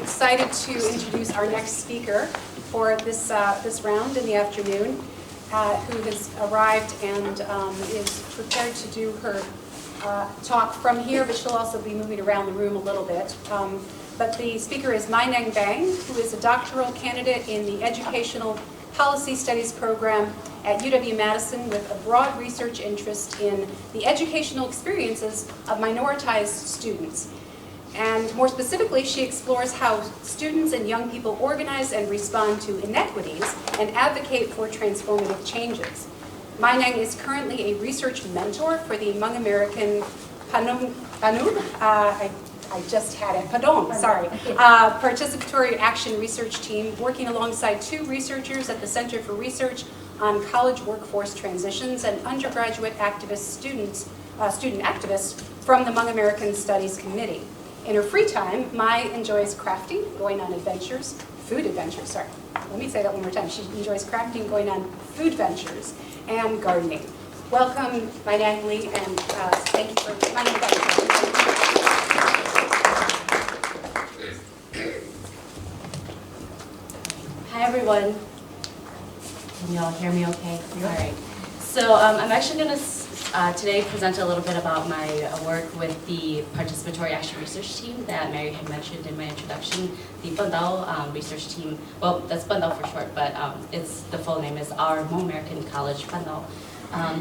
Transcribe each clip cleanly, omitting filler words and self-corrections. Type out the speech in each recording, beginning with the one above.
excited to introduce our next speaker for this round in the afternoon, who has arrived and is prepared to do her talk from here, but she'll also be moving around the room a little bit. But the speaker is Mai Neng Bang, who is a doctoral candidate in the Educational Policy Studies program at UW-Madison with a broad research interest in the educational experiences of minoritized students. And more specifically, she explores how students and young people organize and respond to inequities and advocate for transformative changes. Mai Neng is currently a research mentor for the HMoob American participatory action research team, working alongside 2 researchers at the Center for Research on College Workforce Transitions and undergraduate student activists from the HMoob American Studies Committee. In her free time, Mai enjoys crafting, going on adventures, food adventures, sorry. Let me say that one more time. She enjoys crafting, going on food ventures, and gardening. Welcome, Mai Neng Lee, and thank you for my invitation. Hi, everyone. Can you all hear me okay? All right. So I'm actually going to today present a little bit about my work with the participatory action research team that Mary had mentioned in my introduction. The Bandao research team, well, that's Bandao for short, but the full name is our HMoob American College Bandao.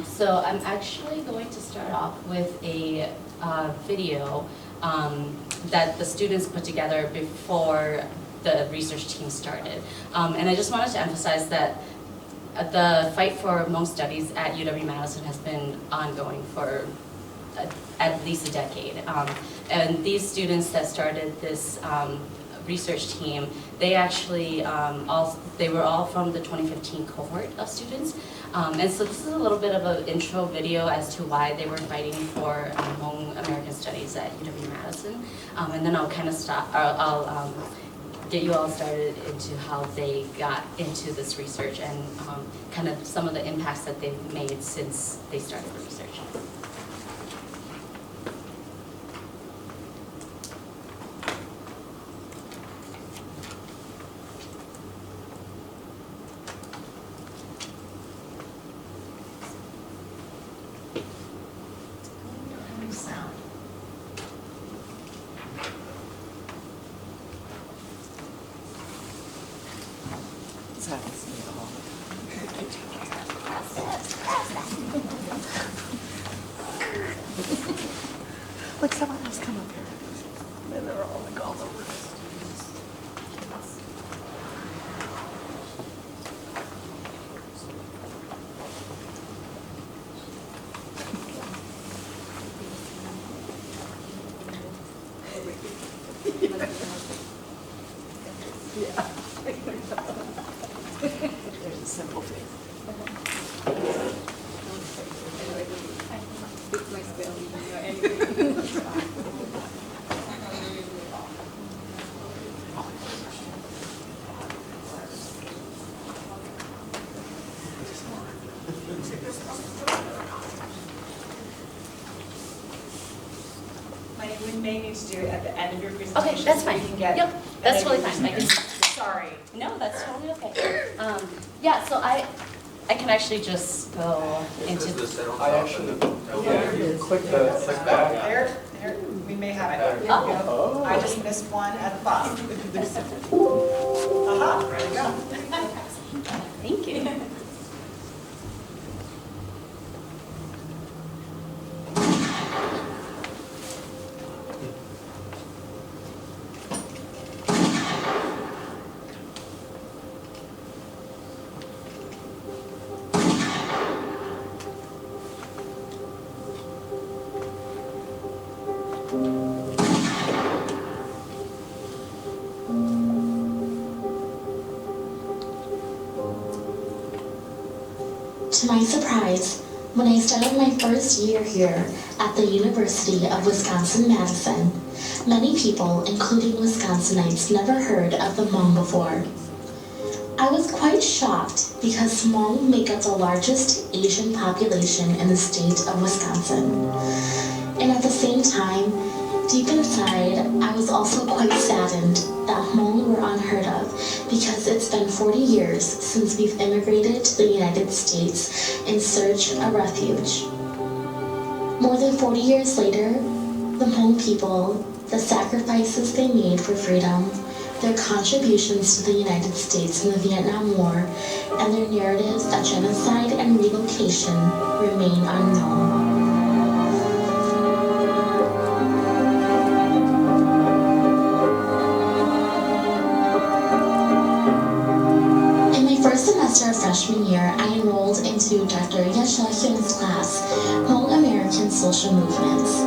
So I'm actually going to start off with a video that the students put together before the research team started. And I just wanted to emphasize that the fight for HMoob Studies at UW-Madison has been ongoing for at least a decade. And these students that started this research team, they actually they were all from the 2015 cohort of students. And so this is a little bit of an intro video as to why they were fighting for HMoob American Studies at UW-Madison. And then I'll kind of I'll get you all started into how they got into this research and kind of some of the impacts that they've made since they started the research. Like someone else come up here. And they're all like all over this. Yeah. There's a simple thing. We may need to do it at the end of your presentation. Okay, that's fine. Yep, that's totally fine. Sorry. No, that's totally okay. Yeah, so I can actually just go into. I actually, click that. There, we may have it. Oh. I just missed one at the bottom. Aha, there we go. Thank you. To my surprise, when I started my first year here at the University of Wisconsin-Madison, many people, including Wisconsinites, never heard of the Hmong before. I was quite shocked because Hmong make up the largest Asian population in the state of Wisconsin. And at the same time, deep inside, I was also quite saddened that Hmong since we've immigrated to the United States in search of refuge. More than 40 years later, the Hmong people, the sacrifices they made for freedom, their contributions to the United States in the Vietnam War, and their narratives of genocide and relocation remain unknown. In my first semester of freshman year, I enrolled into Dr. Yasha Hyung's class, HMoob American Social Movements.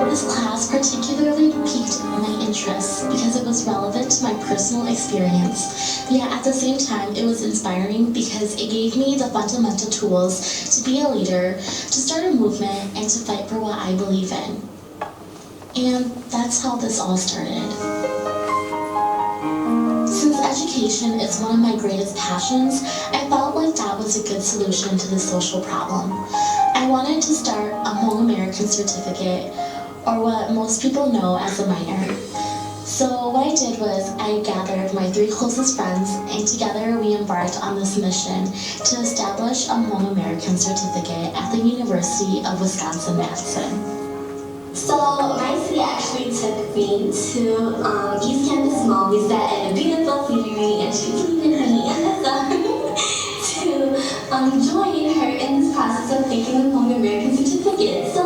This class particularly piqued my interest because it was relevant to my personal experience, yet at the same time it was inspiring because it gave me the fundamental tools to be a leader, to start a movement, and to fight for what I believe in. And that's how this all started. Since education is one of my greatest passions, I felt like that was a good solution to the social problem. I wanted to start a HMoob American certificate, or what most people know as a minor. So what I did was I gathered my 3 closest friends, and together we embarked on this mission to establish a HMoob American certificate at the University of Wisconsin-Madison. So my city actually took me to East Campus Mall. We sat in a beautiful scenery and she was leaving honey in the sun to join her in this process of making the HMoob American certificate. So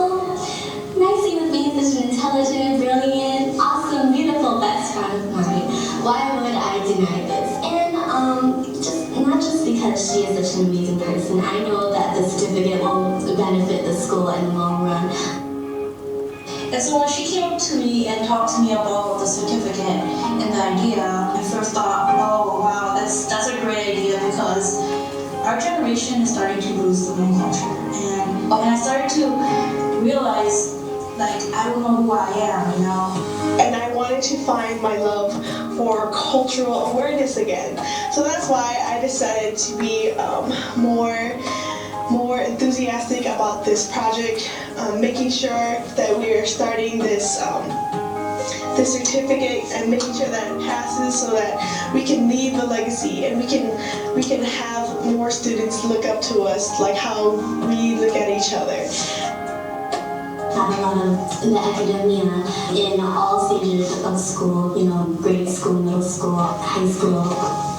Nicey with me is such an intelligent, brilliant, awesome, beautiful best friend of mine. Why would I deny this? And not just because she is such an amazing person. I know that the certificate will benefit the school in the long run. And so when she came to me and talked to me about the certificate and the idea, I first thought, oh wow, that's a great idea because our generation is starting to lose the Hmong culture. And when I started to realize, like, I don't know who I am, you know? And I wanted to find my love for cultural awareness again. So that's why I decided to be more enthusiastic about this project, making sure that we are starting this certificate and making sure that it passes so that we can leave a legacy and we can have more students look up to us like how we look at each other. Have a lot of the academia in all stages of school, you know, grade school, middle school, high school,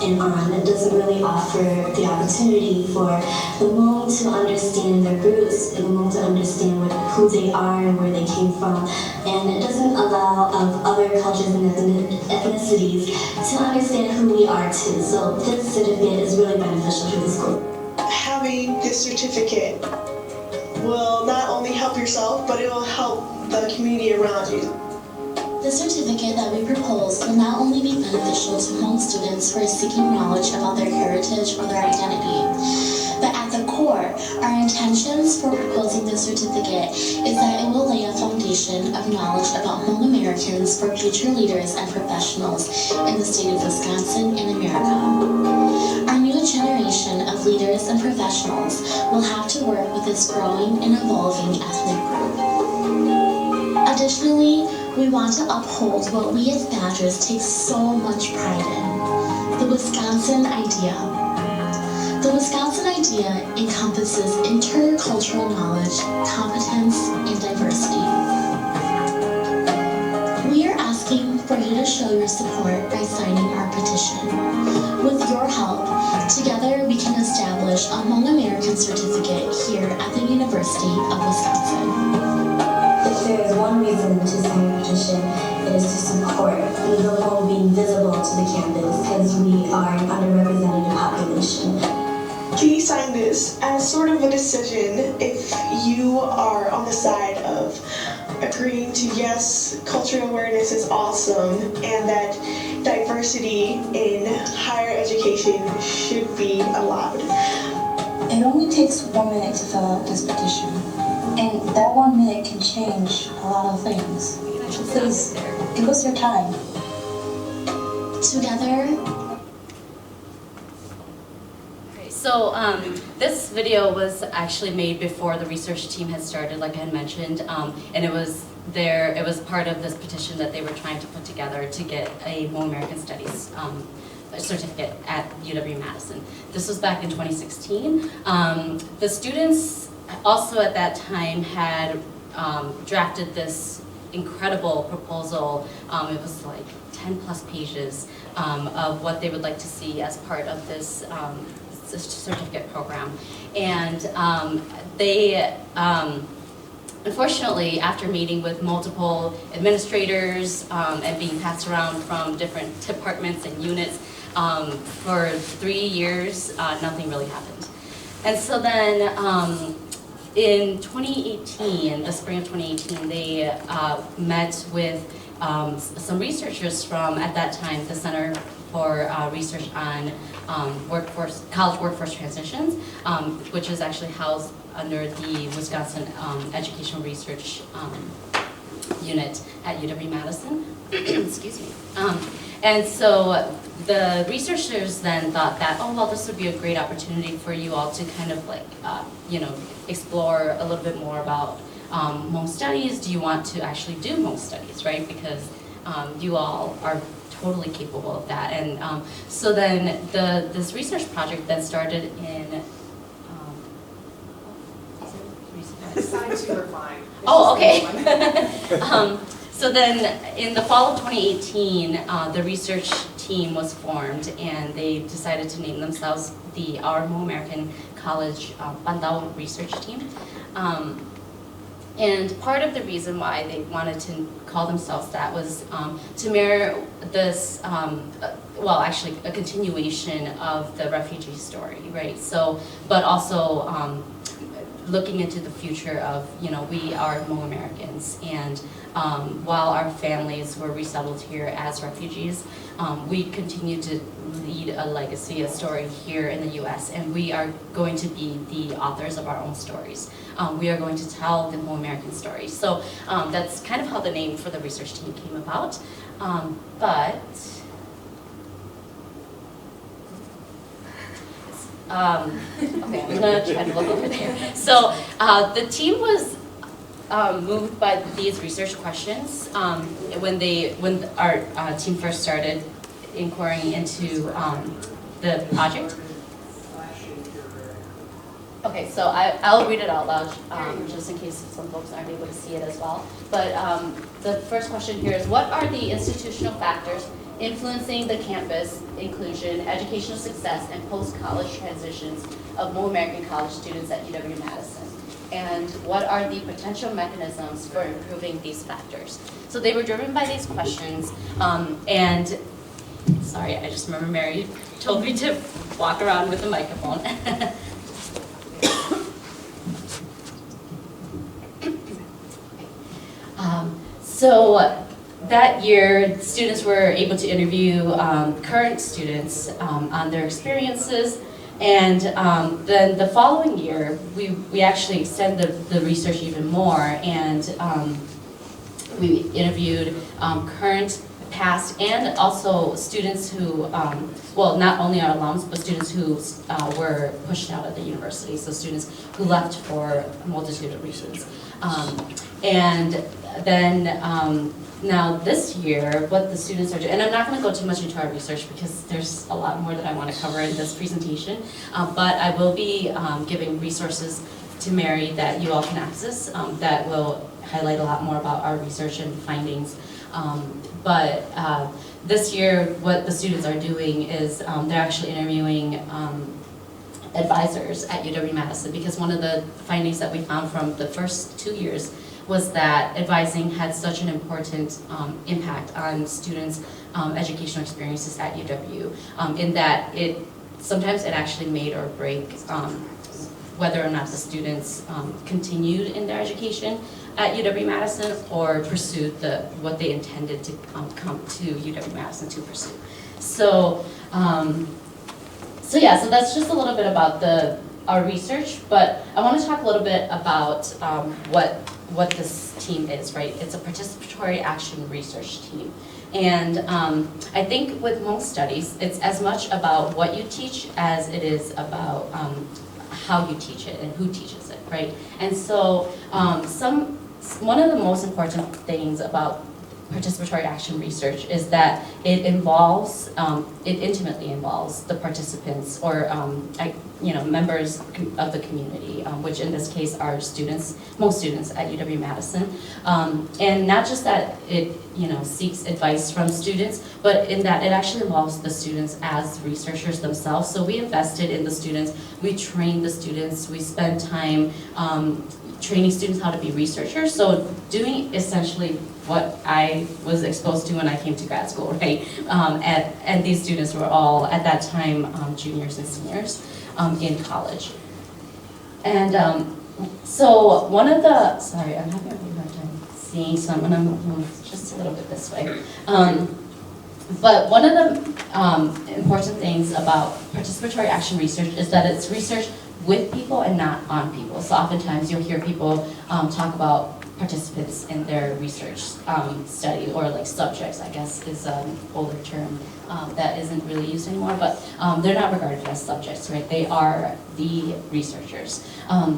and on. It doesn't really offer the opportunity for the Hmong to understand their roots, the Hmong to understand who they are and where they came from. And it doesn't allow other cultures and ethnicities to understand who we are too. So this certificate is really beneficial to the school. Having this certificate will not only help yourself, but it will help the community around you. The certificate that we propose will not only be beneficial to Hmong students who are seeking knowledge about their heritage or their identity, but at the core, our intentions for proposing this certificate is that it will lay a foundation of knowledge about Hmong Americans for future leaders and professionals in the state of Wisconsin and America. Our new generation of leaders and professionals will have to work with this growing and evolving ethnic group. Additionally, we want to uphold what we as Badgers take so much pride in, the Wisconsin idea. The Wisconsin idea encompasses intercultural knowledge, competence, and diversity. We are asking for you to show your support by signing our petition. With your help, together we can establish a HMoob American certificate here at the University of Wisconsin. If there is one reason to sign a petition, it is to support the Hmong being visible to the campus because we are an underrepresented population. Please sign this as sort of a decision if you are on the side of agreeing to yes, cultural awareness is awesome and that diversity in higher education should be allowed. It only takes 1 minute to fill out this petition. And that 1 minute can change a lot of things. Please, give us your time. Together, So this video was actually made before the research team had started, like I had mentioned, and it was part of this petition that they were trying to put together to get a HMoob American Studies certificate at UW-Madison. This was back in 2016. The students also at that time had drafted this incredible proposal. It was like 10 plus pages of what they would like to see as part of this certificate program. And they, unfortunately, after meeting with multiple administrators and being passed around from different departments and units for 3 years, nothing really happened. And so then in 2018, the spring of 2018, they met with some researchers from, at that time, the Center for Research on College Workforce Transitions, which is actually housed under the Wisconsin Educational Research Unit at UW-Madison. Excuse me. And so the researchers then thought that, oh, well, this would be a great opportunity for you all to kind of like, explore a little bit more about HMoob Studies. Do you want to actually do HMoob Studies, right? Because you all are totally capable of that. And so then this research project then started in, Signs you were fine. oh, okay. So then in the fall of 2018, the research team was formed and they decided to name themselves the HMoob American College Bandao Research Team. And part of the reason why they wanted to call themselves that was to mirror this, well, actually a continuation of the refugee story, right? So, but also looking into the future of, we are HMoob Americans, and while our families were resettled here as refugees, we continue to lead a legacy, a story here in the U.S., and we are going to be the authors of our own stories. We are going to tell the HMoob American story. So that's kind of how the name for the research team came about. Okay, I'm gonna try to look over there. So the team was moved by these research questions when our team first started inquiring into the project. Okay, so I'll read it out loud just in case some folks aren't able to see it as well. But the first question here is, what are the institutional factors influencing the campus inclusion, educational success, and post-college transitions of HMoob American college students at UW-Madison? And what are the potential mechanisms for improving these factors? So they were driven by these questions, and sorry, I just remember Mary told me to walk around with the microphone. So that year, students were able to interview current students on their experiences, and then the following year, we actually extended the research even more, and we interviewed current, past, and also students who, well, not only our alums, but students who were pushed out of the university, so students who left for a multitude of reasons. And then now this year, what the students are doing, and I'm not going to go too much into our research because there's a lot more that I want to cover in this presentation, but I will be giving resources to Mary that you all can access that will highlight a lot more about our research and findings. But this year, what the students are doing is they're actually interviewing advisors at UW-Madison, because one of the findings that we found from the first 2 years was that advising had such an important impact on students' educational experiences at UW, in that sometimes it actually made or break whether or not the students continued in their education at UW-Madison or pursued what they intended to come to UW-Madison to pursue. So, so that's just a little bit about our research, but I want to talk a little bit about what this team is, right? It's a participatory action research team. And I think with HMoob Studies, it's as much about what you teach as it is about how you teach it and who teaches it, right? And so one of the most important things about participatory action research is that it involves, it intimately involves the participants or members of the community, which in this case are students, most students at UW-Madison. And not just that it seeks advice from students, but in that it actually involves the students as researchers themselves. So we invested in the students, we trained the students, we spent time training students how to be researchers. So doing essentially what I was exposed to when I came to grad school, right? And these students were all, at that time, juniors and seniors in college. And so one of the, sorry, I'm having a really hard time seeing, so I'm gonna move just a little bit this way. But one of the important things about participatory action research is that it's research with people and not on people. So oftentimes you'll hear people talk about participants in their research study, or like subjects, I guess is an older term that isn't really used anymore, but they're not regarded as subjects, right? They are the researchers. I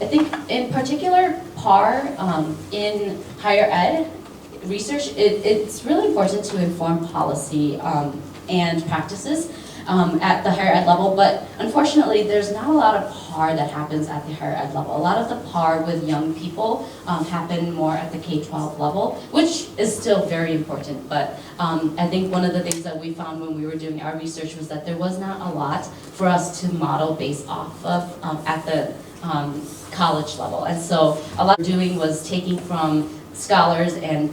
think in particular, PAR in higher ed research, it's really important to inform policy and practices at the higher ed level, but unfortunately there's not a lot of PAR that happens at the higher ed level. A lot of the PAR with young people happen more at the K-12 level, which is still very important, but I think one of the things that we found when we were doing our research was that there was not a lot for us to model based off of at the college level. And so a lot of doing was taking from scholars and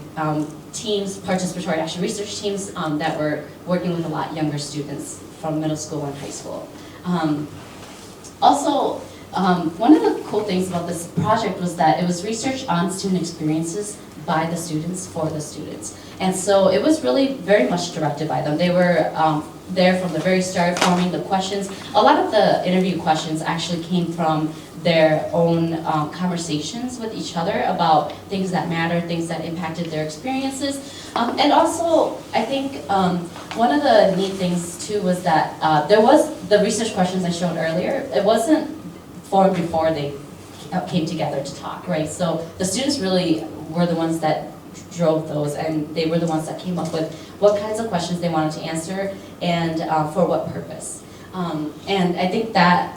teams, participatory action research teams that were working with a lot younger students from middle school and high school. Also, one of the cool things about this project was that it was research on student experiences by the students for the students. And so it was really very much directed by them. They were there from the very start, forming the questions. A lot of the interview questions actually came from their own conversations with each other about things that matter, things that impacted their experiences. And also, I think one of the neat things too was that there was the research questions I showed earlier. It wasn't formed before they came together to talk, right? So the students really were the ones that drove those, and they were the ones that came up with what kinds of questions they wanted to answer and for what purpose. And I think that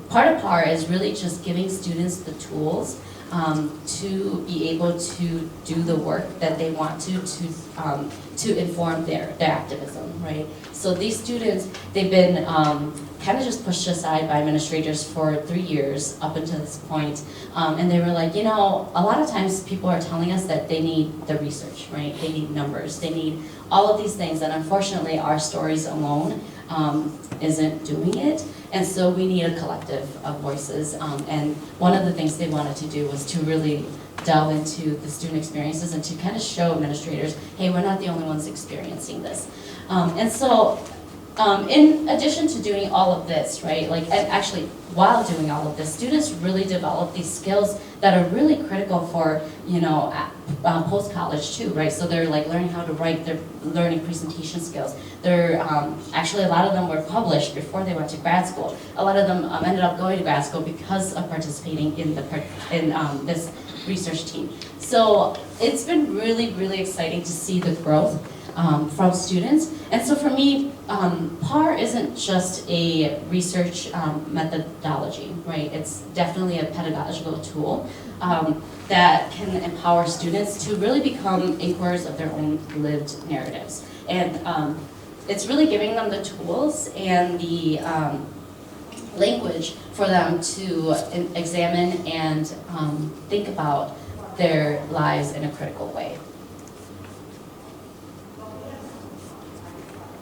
part of PAR is really just giving students the tools to be able to do the work that they want to inform their activism, right? So these students, they've been kind of just pushed aside by administrators for 3 years up until this point. And they were like, a lot of times people are telling us that they need the research, right? They need numbers, they need all of these things, and unfortunately our stories alone isn't doing it. And so we need a collective of voices. And one of the things they wanted to do was to really delve into the student experiences and to kind of show administrators, hey, we're not the only ones experiencing this. And so in addition to doing all of this, right, and actually while doing all of this, students really develop these skills that are really critical for, post-college too, right? So they're learning how to write, they're learning presentation skills. They're actually, a lot of them were published before they went to grad school. A lot of them ended up going to grad school because of participating in this research team. So it's been really, really exciting to see the growth from students. And so for me, PAR isn't just a research methodology, right? It's definitely a pedagogical tool that can empower students to really become inquirers of their own lived narratives. And it's really giving them the tools and the language for them to examine and think about their lives in a critical way.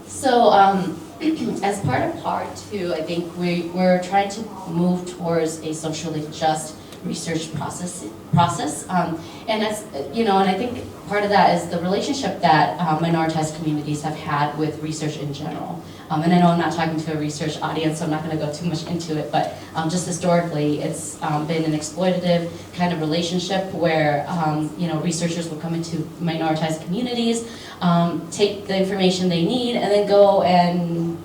So as part of PAR too, I think we're trying to move towards a socially just research process. And that's, and I think part of that is the relationship that minoritized communities have had with research in general. And I know I'm not talking to a research audience, so I'm not going to go too much into it, but just historically, it's been an exploitative kind of relationship where, researchers will come into minoritized communities, take the information they need, and then go and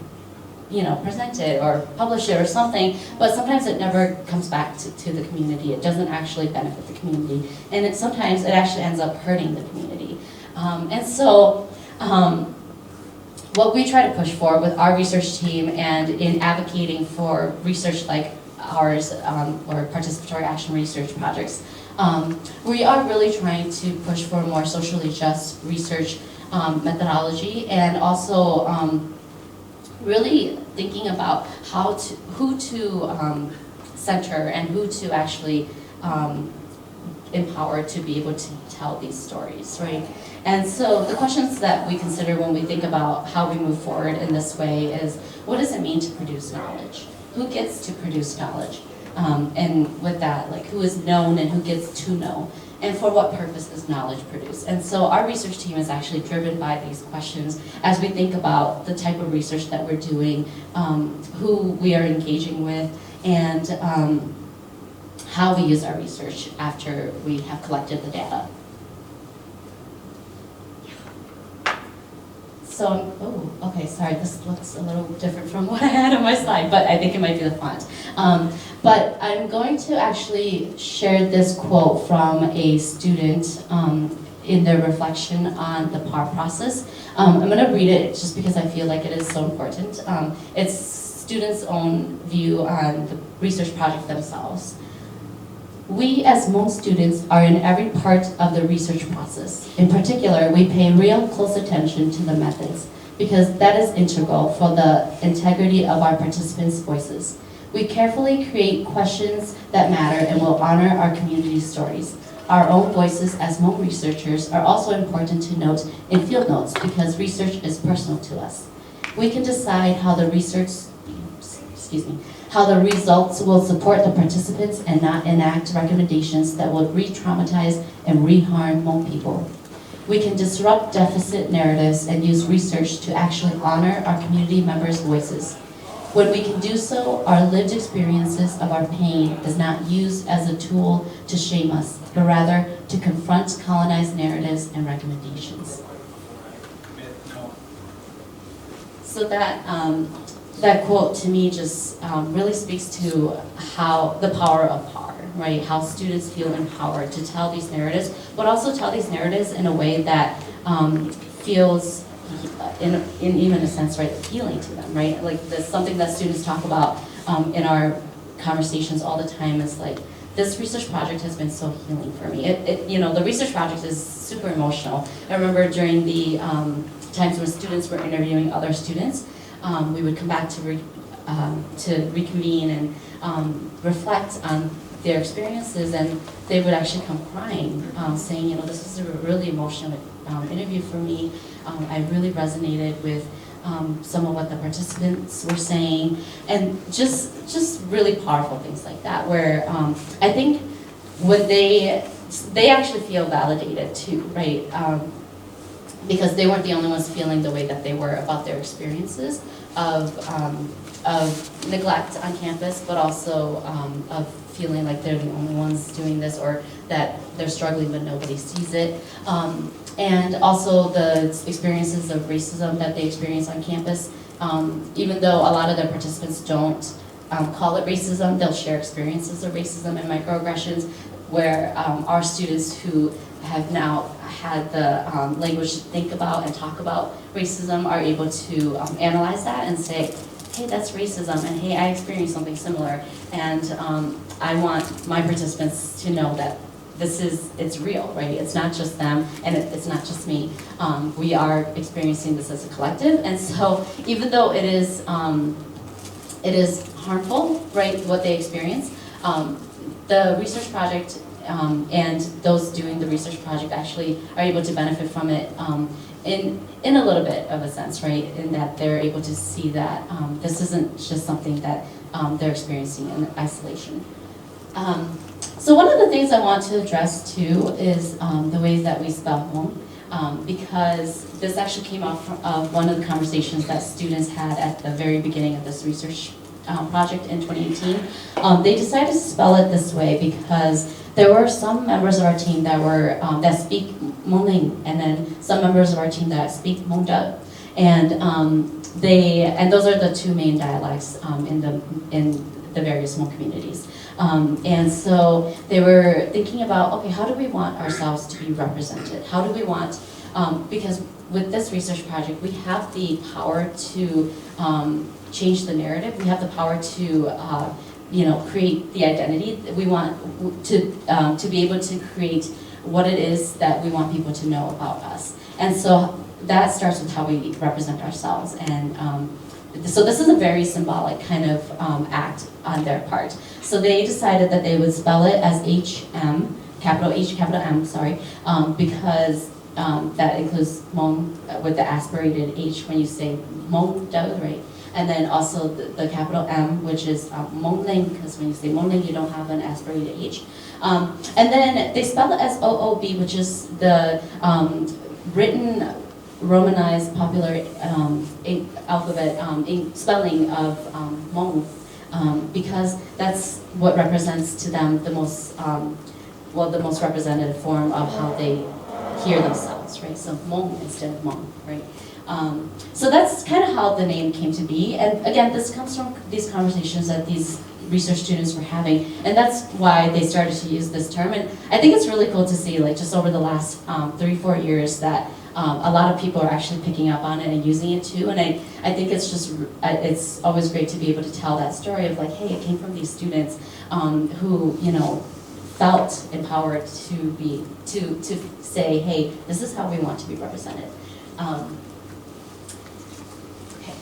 present it or publish it or something, but sometimes it never comes back to the community. It doesn't actually benefit the community, and sometimes it actually ends up hurting the community. And so what we try to push for with our research team and in advocating for research like ours or participatory action research projects, we are really trying to push for more socially just research methodology, and also really thinking about who to center and who to actually empower to be able to tell these stories, right? And so the questions that we consider when we think about how we move forward in this way is, what does it mean to produce knowledge? Who gets to produce knowledge? And with that, like, who is known and who gets to know? And for what purpose is knowledge produced? And so our research team is actually driven by these questions as we think about the type of research that we're doing, who we are engaging with, and how we use our research after we have collected the data. So, oh, okay, sorry, this looks a little different from what I had on my slide, but I think it might be the font. But I'm going to actually share this quote from a student in their reflection on the PAR process. I'm going to read it just because I feel like it is so important. It's students' own view on the research project themselves. We, as most students, are in every part of the research process. In particular, we pay real close attention to the methods, because that is integral for the integrity of our participants' voices. We carefully create questions that matter and will honor our community stories. Our own voices as HMoob researchers are also important to note in field notes, because research is personal to us. We can decide how the results will support the participants and not enact recommendations that will re-traumatize and re-harm HMoob people. We can disrupt deficit narratives and use research to actually honor our community members' voices. When we can do so, our lived experiences of our pain is not used as a tool to shame us, but rather to confront colonized narratives and recommendations. So that quote to me just really speaks to how the power of PAR, right? How students feel empowered to tell these narratives, but also tell these narratives in a way that feels, in even a sense, right, healing to them, right? Like, there's something that students talk about in our conversations all the time is like, this research project has been so healing for me. The research project is super emotional. I remember during the times when students were interviewing other students, we would come back to reconvene and reflect on their experiences, and they would actually come crying, saying, this was a really emotional interview for me. I really resonated with some of what the participants were saying, and just really powerful things like that, where I think when they actually feel validated too, right? Because they weren't the only ones feeling the way that they were about their experiences of neglect on campus, but also of feeling like they're the only ones doing this, or that they're struggling but nobody sees it. And also the experiences of racism that they experience on campus. Even though a lot of their participants don't call it racism, they'll share experiences of racism and microaggressions, where our students who have now had the language to think about and talk about racism are able to analyze that and say, hey, that's racism, and hey, I experienced something similar, and I want my participants to know that it's real, right? It's not just them, and it's not just me. We are experiencing this as a collective, and so even though it is harmful, right, what they experience, the research project and those doing the research project actually are able to benefit from it in a little bit of a sense, right? In that they're able to see that this isn't just something that they're experiencing in isolation. So one of the things I want to address too is the ways that we spell home, because this actually came out from one of the conversations that students had at the very beginning of this research project in 2018. They decided to spell it this way because there were some members of our team that were that speak Hmong, and then some members of our team that speak Hmong. and those are the two main dialects in the various Hmong communities. And so they were thinking about, okay, how do we want ourselves to be represented? How do we want, because with this research project, we have the power to change the narrative. We have the power to, create the identity. We want to be able to create what it is that we want people to know about us. And so that starts with how we represent ourselves. And so this is a very symbolic kind of act on their part. So they decided that they would spell it as HM, capital H, capital M, sorry, because that includes Hmong with the aspirated H when you say Hmong, right? And then also the capital M, which is Hmong Ling, because when you say Hmong Ling, you don't have an aspirated H. And then they spell it as OOB, which is the written Romanized popular alphabet spelling of Hmong, because that's what represents to them the most the most representative form of how they hear themselves, right? So Hmong instead of Hmong, right? So that's kind of how the name came to be. And again, this comes from these conversations that these research students were having, and that's why they started to use this term. And I think it's really cool to see, like, just over the last 3-4 years that a lot of people are actually picking up on it and using it too. And I think it's just, it's always great to be able to tell that story of like, hey, it came from these students who, felt empowered to say, hey, this is how we want to be represented. Okay.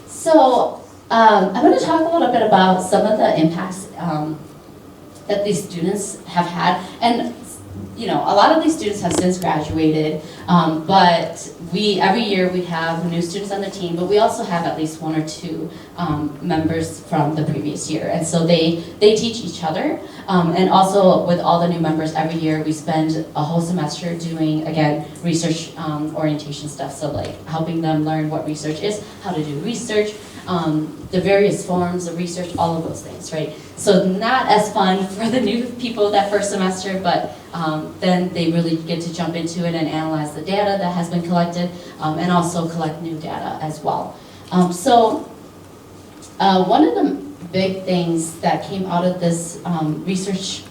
So I'm going to talk a little bit about some of the impacts that these students have had. And a lot of these students have since graduated, but every year we have new students on the team, but we also have at least 1 or 2 members from the previous year. And so they teach each other, and also with all the new members every year, we spend a whole semester doing, again, research orientation stuff. So like helping them learn what research is, how to do research, the various forms of research, all of those things, right? So not as fun for the new people that first semester, but then they really get to jump into it and analyze the data that has been collected, and also collect new data as well. So one of the big things that came out of this research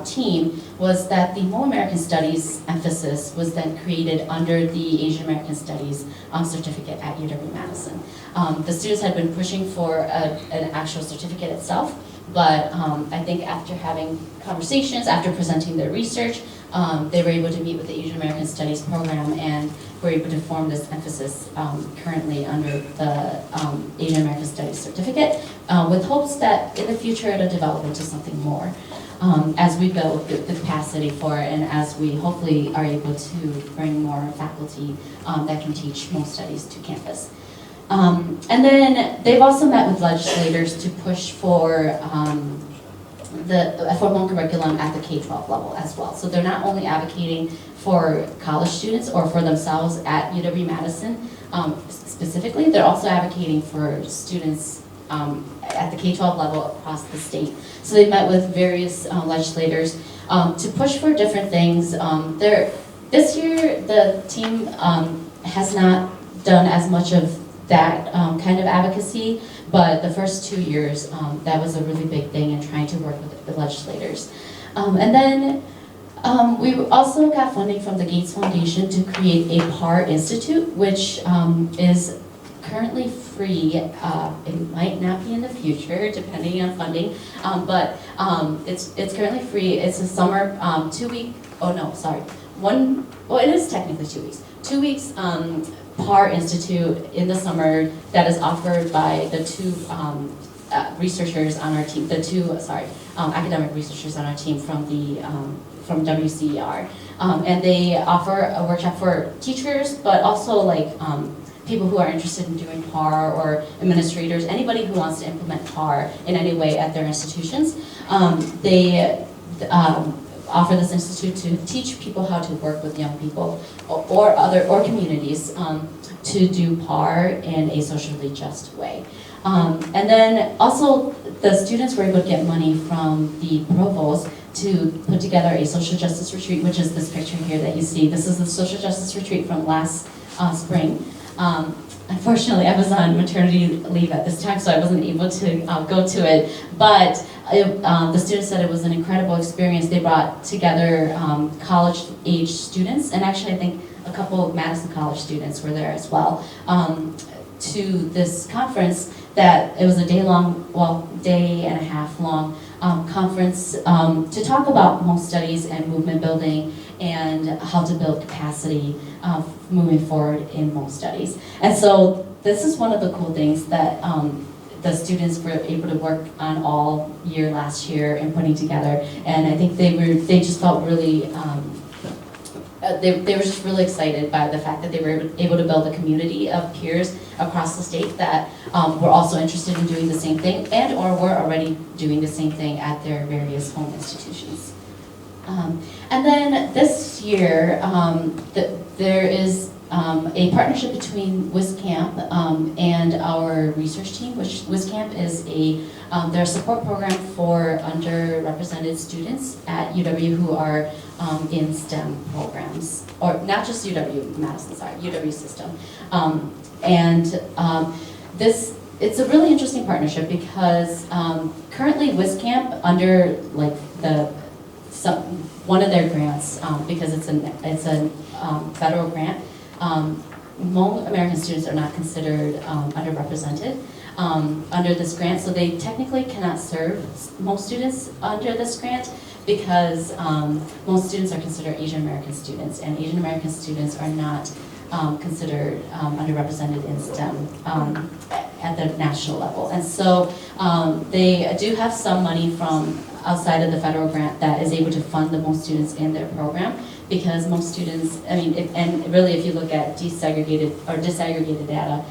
team was that the HMoob American Studies emphasis was then created under the Asian American Studies certificate at UW-Madison. The students had been pushing for an actual certificate itself, but I think after having conversations, after presenting their research, they were able to meet with the Asian American Studies program and were able to form this emphasis currently under the Asian American Studies certificate, with hopes that in the future it'll develop into something more as we build the capacity for it, and as we hopefully are able to bring more faculty that can teach Hmong studies to campus. And then they've also met with legislators to push for the Hmong curriculum at the K-12 level as well. So they're not only advocating for college students or for themselves at UW-Madison specifically, they're also advocating for students at the K-12 level across the state. So they met with various legislators to push for different things. This year, the team has not done as much of that kind of advocacy, but the first 2 years, that was a really big thing in trying to work with the legislators. And then we also got funding from the Gates Foundation to create a PAR Institute, which is currently free. It might not be in the future, depending on funding, but it's currently free. It's a summer 2-week, it is technically 2 weeks. 2 weeks PAR Institute in the summer that is offered by the 2 researchers on our team, academic researchers on our team from WCER. And they offer a workshop for teachers, but also like people who are interested in doing PAR, or administrators, anybody who wants to implement PAR in any way at their institutions. They offer this institute to teach people how to work with young people or communities to do PAR in a socially just way. And then also the students were able to get money from the provost to put together a social justice retreat, which is this picture here that you see. This is the social justice retreat from last spring. unfortunately, I was on maternity leave at this time, so I wasn't able to go to it. But the students said it was an incredible experience. They brought together college-age students, and actually I think a couple of Madison College students were there as well, to this conference that it was a day-long, well, day and a half long conference to talk about HMoob studies and movement building and how to build capacity moving forward in HMoob studies. And so this is one of the cool things that the students were able to work on all year last year and putting together. And I think they just felt really, they were just really excited by the fact that they were able to build a community of peers across the state that were also interested in doing the same thing and or were already doing the same thing at their various home institutions. And then this year, there is a partnership between WisCamp and our research team, which WisCamp is their support program for underrepresented students at UW who are in STEM programs, or not just UW-Madison, sorry, UW system. It's a really interesting partnership because currently WisCamp under like one of their grants, because it's a federal grant, HMoob American students are not considered underrepresented under this grant, so they technically cannot serve most students under this grant because most students are considered Asian American students, and Asian American students are not considered underrepresented in STEM at the national level. And so they do have some money from outside of the federal grant that is able to fund the most students in their program, because most students, I mean, and really if you look at disaggregated data,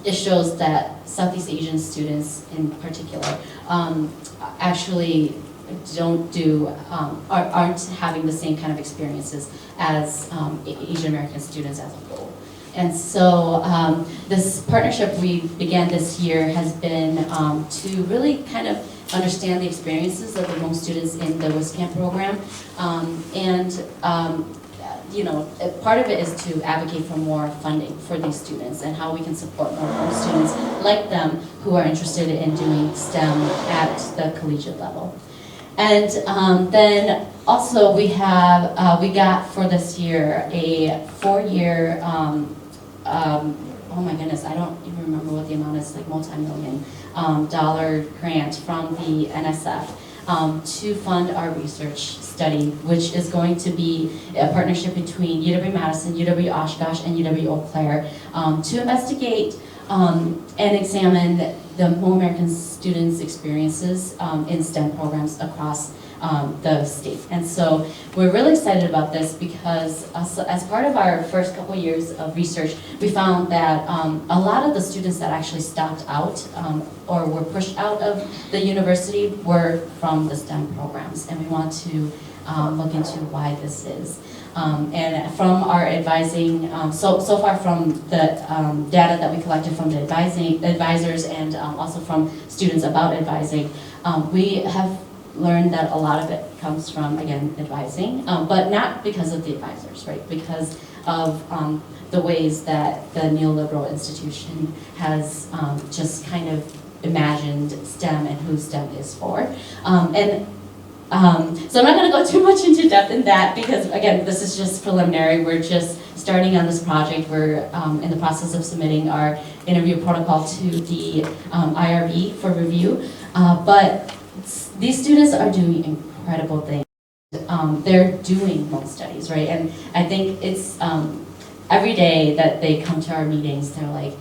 it shows that Southeast Asian students in particular actually aren't having the same kind of experiences as Asian American students as a whole. And so this partnership we began this year has been to really kind of understand the experiences of the HMoob students in the WisCamp program. You know, part of it is to advocate for more funding for these students and how we can support more HMoob students like them who are interested in doing STEM at the collegiate level. And then also we got for this year a 4-year, oh my goodness, I don't even remember what the amount is, like multi-million dollar grant from the NSF to fund our research study, which is going to be a partnership between UW-Madison, UW-Oshkosh, and UW-Eau Claire to investigate and examine the HMoob American students' experiences in STEM programs across the state. And so we're really excited about this because as part of our first couple years of research, we found that a lot of the students that actually stopped out or were pushed out of the university were from the STEM programs, and we want to look into why this is. And from our advising, so far from the data that we collected from the advisors and also from students about advising, we have learned that a lot of it comes from, again, advising, but not because of the advisors, right? Because of the ways that the neoliberal institution has just kind of imagined STEM and who STEM is for. So I'm not going to go too much into depth in that because, again, this is just preliminary. We're just starting on this project. We're in the process of submitting our interview protocol to the IRB for review. But these students are doing incredible things. They're doing HMoob studies, right? And I think it's every day that they come to our meetings, they're like,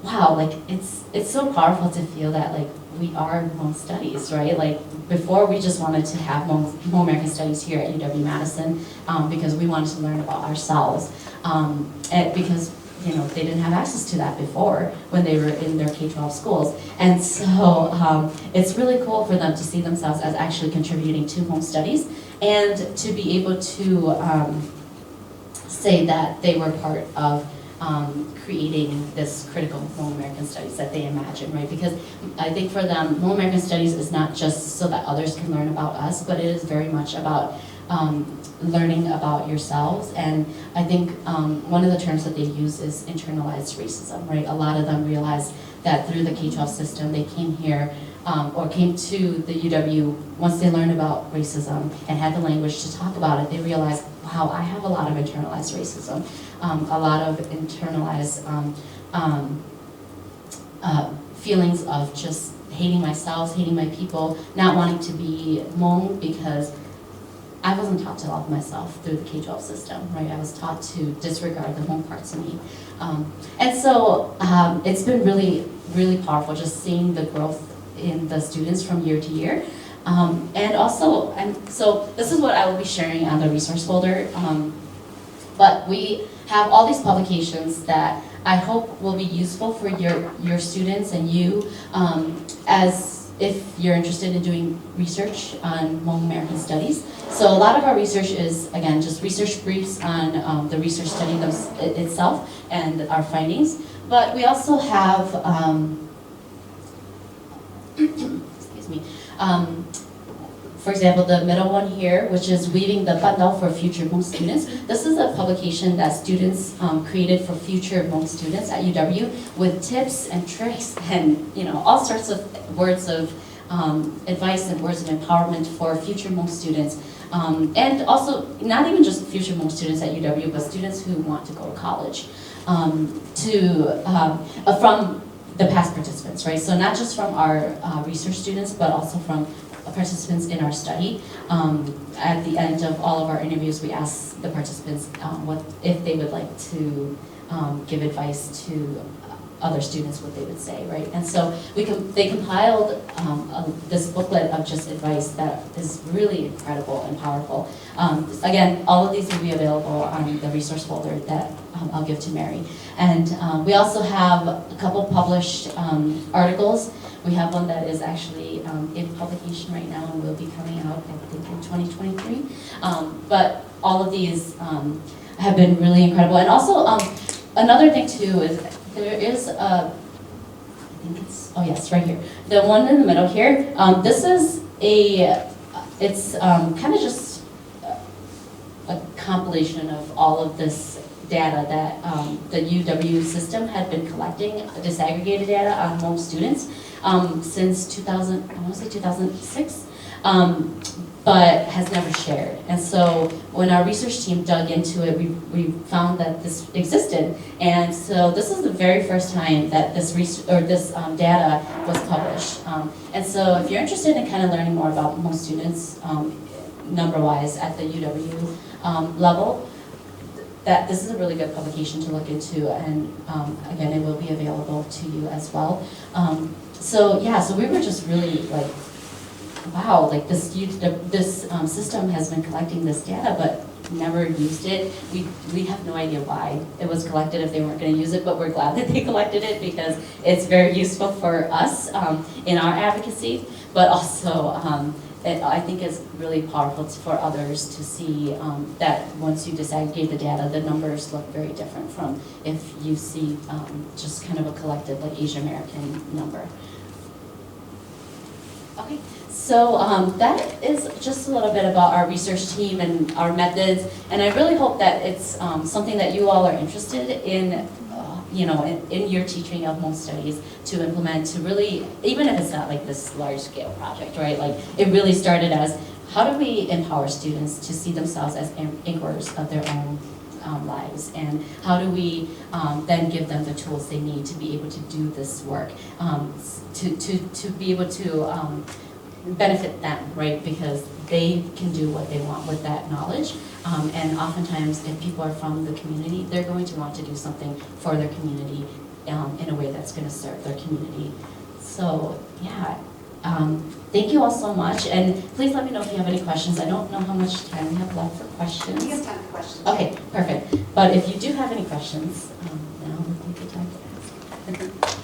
wow, like it's so powerful to feel that like we are HMoob studies, right? Like before we just wanted to have HMoob American Studies here at UW-Madison because we wanted to learn about ourselves. Because you know, they didn't have access to that before when they were in their K-12 schools. And so it's really cool for them to see themselves as actually contributing to HMoob studies and to be able to say that they were part of creating this critical HMoob American Studies that they imagine, right? Because I think for them, HMoob American Studies is not just so that others can learn about us, but it is very much about learning about yourselves. And I think one of the terms that they use is internalized racism, right? A lot of them realize that through the K-12 system, they came here or came to the UW once they learned about racism and had the language to talk about it. They realized, wow, I have a lot of internalized racism, a lot of internalized feelings of just hating myself, hating my people, not wanting to be Hmong because I wasn't taught to love myself through the K-12 system, right? I was taught to disregard the Hmong parts of me. And so it's been really, really powerful just seeing the growth in the students from year to year. And also, so this is what I will be sharing on the resource folder. But we have all these publications that I hope will be useful for your students and you as if you're interested in doing research on HMoob American Studies. So a lot of our research is, again, just research briefs on the research study itself and our findings. But we also have, excuse me, for example, the middle one here, which is Weaving the Bundle for Future Hmong Students. This is a publication that students created for future Hmong students at UW with tips and tricks and all sorts of words of advice and words of empowerment for future Hmong students. And also, not even just future Hmong students at UW, but students who want to go to college from the past participants, right? So not just from our research students, but also from participants in our study. At the end of all of our interviews, we ask the participants what if they would like to give advice to other students, what they would say, right? And so they compiled this booklet of just advice that is really incredible and powerful. Again, all of these will be available on the resource folder that I'll give to Mary. And we also have a couple published articles. We have one that is actually in publication right now and will be coming out, I think, in 2023. But all of these have been really incredible. And also, another thing too is there is a, I think it's, oh yes, right here. The one in the middle here, this is it's kind of just a compilation of all of this data that the UW system had been collecting, disaggregated data on Hmong students since 2000, I want to say 2006, but has never shared. And so when our research team dug into it, we found that this existed. And so this is the very first time that this data was published. And so if you're interested in kind of learning more about Hmong students, number-wise at the UW level, that this is a really good publication to look into, and again, it will be available to you as well. So yeah, so we were just really like, wow, like this system has been collecting this data, but never used it. We have no idea why it was collected if they weren't going to use it, but we're glad that they collected it because it's very useful for us in our advocacy, but also I think it's really powerful for others to see that once you disaggregate the data, the numbers look very different from if you see just kind of a collective like Asian American number. Okay, so that is just a little bit about our research team and our methods, and I really hope that it's something that you all are interested in, in your teaching of Hmong studies to implement, to really, even if it's not like this large scale project, right? Like it really started as, how do we empower students to see themselves as anchors of their own lives, and how do we then give them the tools they need to be able to do this work, to be able to benefit them, right? Because they can do what they want with that knowledge. And oftentimes, if people are from the community, they're going to want to do something for their community in a way that's going to serve their community. So, yeah. Thank you all so much, and please let me know if you have any questions. I don't know how much time we have left for questions. We have time for questions. Okay, perfect. But if you do have any questions, now would be the time to ask.